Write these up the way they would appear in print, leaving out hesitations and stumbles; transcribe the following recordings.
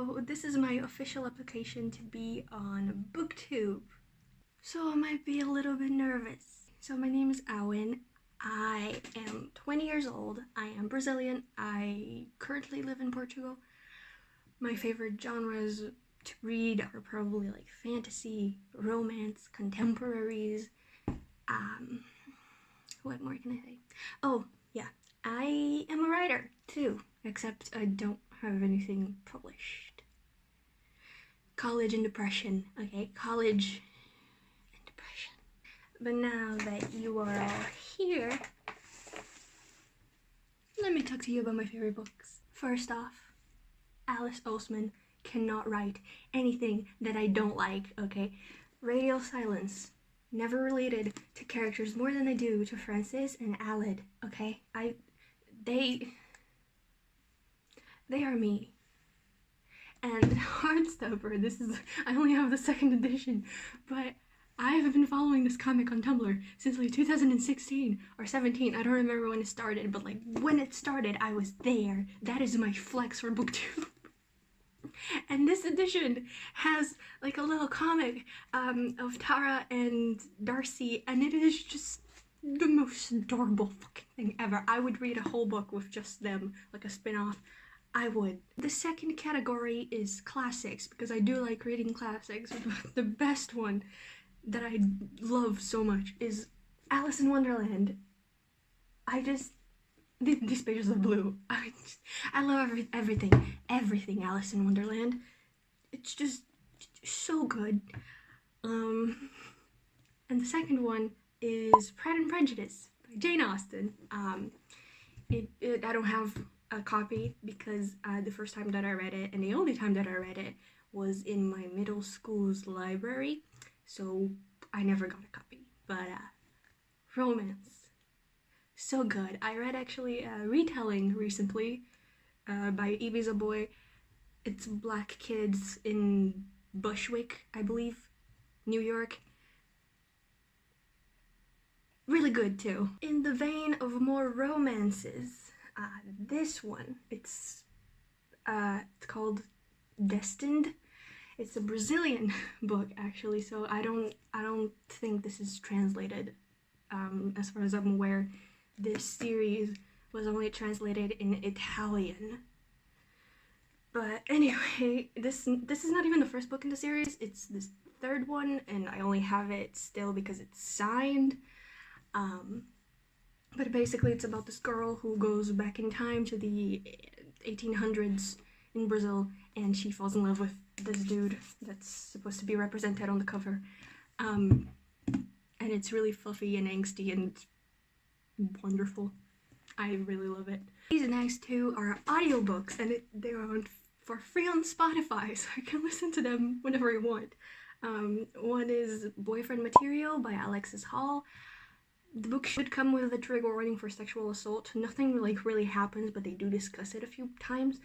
So this is my official application to be on booktube. So I might be a little bit nervous. So my name is Awen. I am 20 years old. I am Brazilian. I currently live in Portugal. My favorite genres to read are probably like fantasy, romance, contemporaries. What more can I say? Oh, yeah. I am a writer too, except I don't have anything published. College and depression, okay? College and depression. But now that you are all here, let me talk to you about my favorite books. First off, Alice Oseman cannot write anything that I don't like, okay? Radio silence. Never related to characters more than I do to Francis and Aled, okay? They are me. And Heartstopper, I only have the second edition, but I have been following this comic on Tumblr since like 2016 or 17. I don't remember when it started, but like when it started, I was there. That is my flex for booktube. And this edition has like a little comic of Tara and Darcy, and it is just the most adorable fucking thing ever. I would read a whole book with just them, like a spin-off. I would. The second category is classics, because I do like reading classics. The best one that I love so much is Alice in Wonderland. These pages are blue. I love everything Alice in Wonderland. It's just so good. And the second one is Pride and Prejudice by Jane Austen. I don't have a copy because the first time that I read it, and the only time that I read it, was in my middle school's library, so I never got a copy. But romance, so good. I read actually a retelling recently by Ibiza Boy. It's black kids in Bushwick, I believe, New York. Really good too. In the vein of more romances, this one, it's called Destined. It's a Brazilian book actually, so I don't think this is translated. As far as I'm aware, this series was only translated in Italian. But anyway, this is not even the first book in the series. It's this third one, and I only have it still because it's signed. But basically it's about this girl who goes back in time to the 1800s in Brazil, and she falls in love with this dude that's supposed to be represented on the cover. And it's really fluffy and angsty and wonderful. I really love it. These next two are audiobooks, and they're on for free on Spotify, so I can listen to them whenever I want. One is Boyfriend Material by Alexis Hall. The book should come with a trigger warning for sexual assault. Nothing like really happens, but they do discuss it a few times.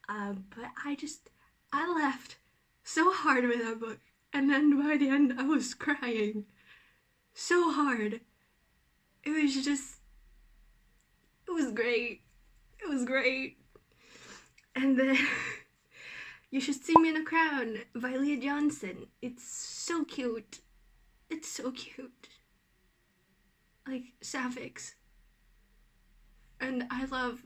But I laughed so hard with that book, and then by the end I was crying so hard. It was great. It was great. And then You Should See Me in a Crown by Leah Johnson. It's so cute. It's so cute. Like, sapphics. And I love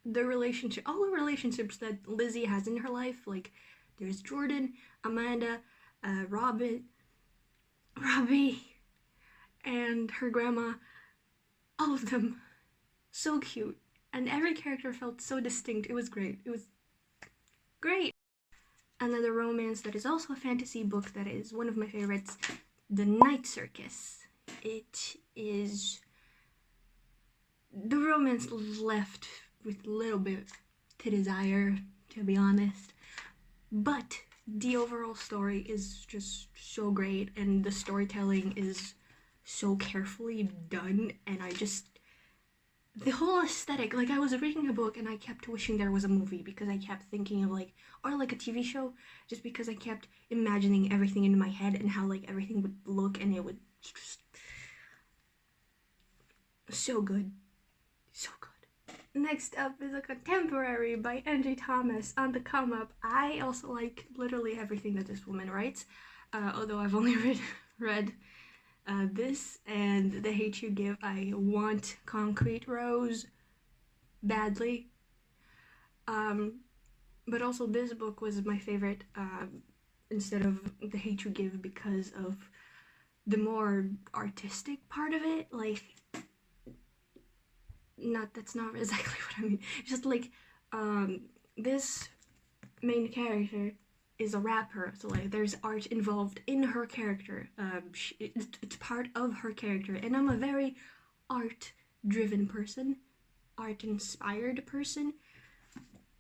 the relationship, all the relationships that Lizzie has in her life. Like, there's Jordan, Amanda, Robbie, and her grandma. All of them. So cute. And every character felt so distinct. It was great. It was great. Another romance that is also a fantasy book that is one of my favorites, The Night Circus. It is... the romance left with a little bit to desire, to be honest. But the overall story is just so great, and the storytelling is so carefully done, and the whole aesthetic, like, I was reading a book and I kept wishing there was a movie, because I kept thinking of or like a TV show, just because I kept imagining everything in my head and how like everything would look, and it would just so good. So good. Next up is a contemporary by Angie Thomas on the come up. I also like literally everything that this woman writes, although I've only read this and The Hate You Give. I want Concrete Rose badly. But also this book was my favorite instead of The Hate You Give because of the more artistic part of it. Like, that's not exactly what I mean. Just like this main character is a rapper, so like there's art involved in her character. It's part of her character, and I'm a very art-driven person, art-inspired person.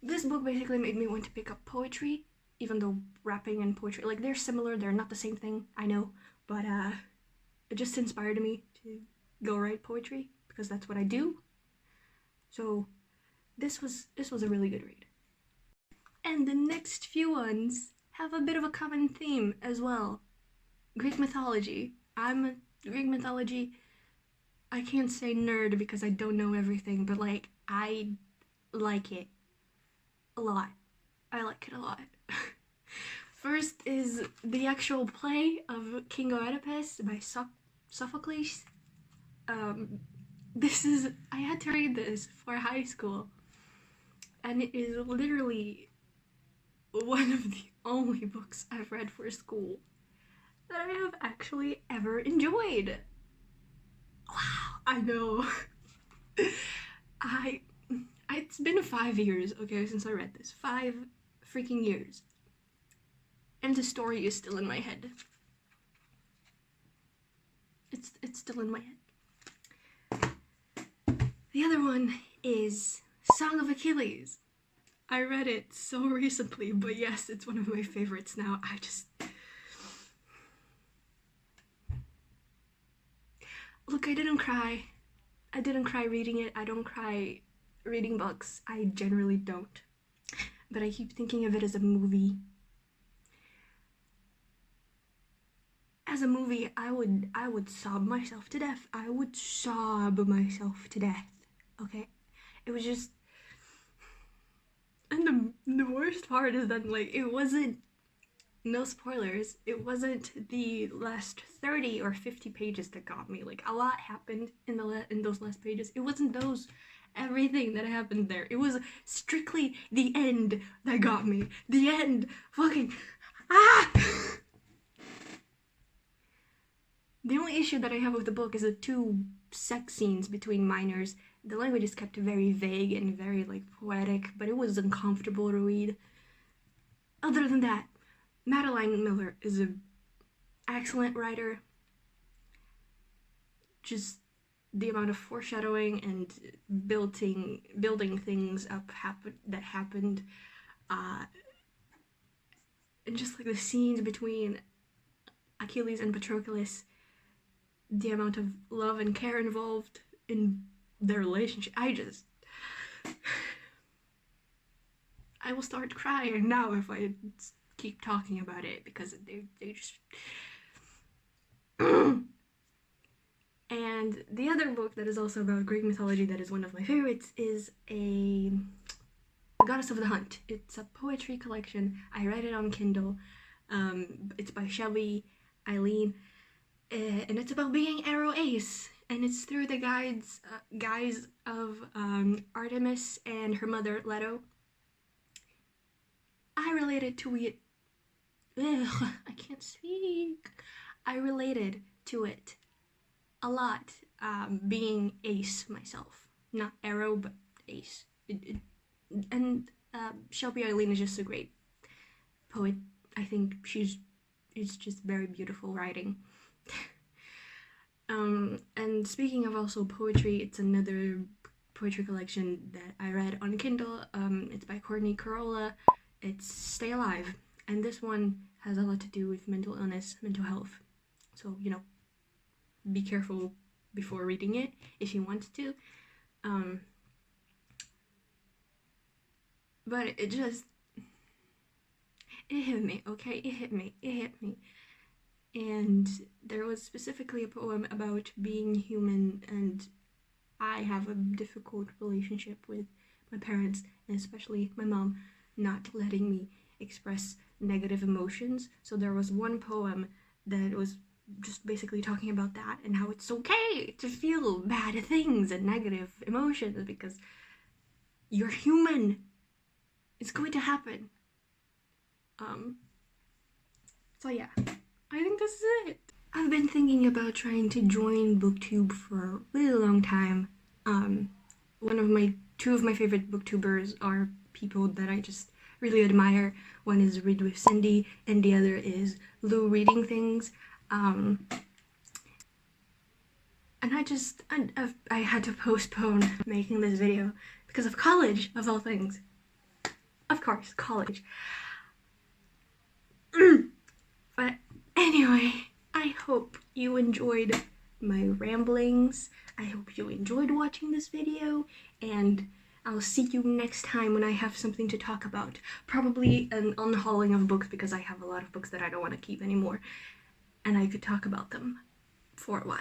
This book basically made me want to pick up poetry, even though rapping and poetry, like, they're similar, they're not the same thing, I know, but it just inspired me to go write poetry because that's what I do. So this was a really good read. And the next few ones have a bit of a common theme as well. Greek mythology. I'm a Greek mythology, I can't say nerd because I don't know everything, but like, I like it a lot. I like it a lot. First is the actual play of King Oedipus by Sophocles. I had to read this for high school, and it is literally one of the only books I've read for school that I have actually ever enjoyed. Wow, I know. It's been 5 years, okay, since I read this. 5 freaking years. And the story is still in my head. It's still in my head. The other one is Song of Achilles. I read it so recently, but yes, it's one of my favorites now. Look, I didn't cry. I didn't cry reading it. I don't cry reading books. I generally don't. But I keep thinking of it as a movie. As a movie, I would sob myself to death. I would sob myself to death. Okay? It was just... And the worst part is that, like, it wasn't... No spoilers. It wasn't the last 30 or 50 pages that got me. Like, a lot happened in those last pages. It wasn't everything that happened there. It was strictly the end that got me. The end. Fucking... Ah! The only issue that I have with the book is the 2 sex scenes between minors. The language is kept very vague and very, like, poetic, but it was uncomfortable to read. Other than that, Madeline Miller is an excellent writer. Just the amount of foreshadowing and building things up that happened, and just like the scenes between Achilles and Patroclus, the amount of love and care involved in their relationship. I will start crying now if I keep talking about it, because they just... And the other book that is also about Greek mythology that is one of my favorites is The Goddess of the Hunt. It's a poetry collection. I read it on Kindle. It's by Shelby Eileen, and it's about being Arrow Ace, and it's through the guise of Artemis and her mother Leto. I related to it. Ugh, I can't speak. I related to it a lot, being Ace myself. Not Arrow, but Ace. And Shelby Eileen is just a great poet. I think it's just very beautiful writing. And speaking of also poetry, it's another poetry collection that I read on Kindle. It's by Courtney Corolla. It's Stay Alive, and this one has a lot to do with mental illness, mental health. So, you know, be careful before reading it if you want to. But it hit me, okay? It hit me. And there was specifically a poem about being human and I have a difficult relationship with my parents, and especially my mom, not letting me express negative emotions. So there was one poem that was just basically talking about that and how it's okay to feel bad things and negative emotions because you're human. It's going to happen. So yeah, I think this is it. I've been thinking about trying to join booktube for a really long time. Two of my favorite booktubers are people that I just really admire. One is Read with Cindy, and the other is Lou Reading Things. And I had to postpone making this video because of college, of all things. Of course, college. But anyway, I hope you enjoyed my ramblings. I hope you enjoyed watching this video, and I'll see you next time when I have something to talk about. Probably an unhauling of books because I have a lot of books that I don't want to keep anymore, and I could talk about them for a while.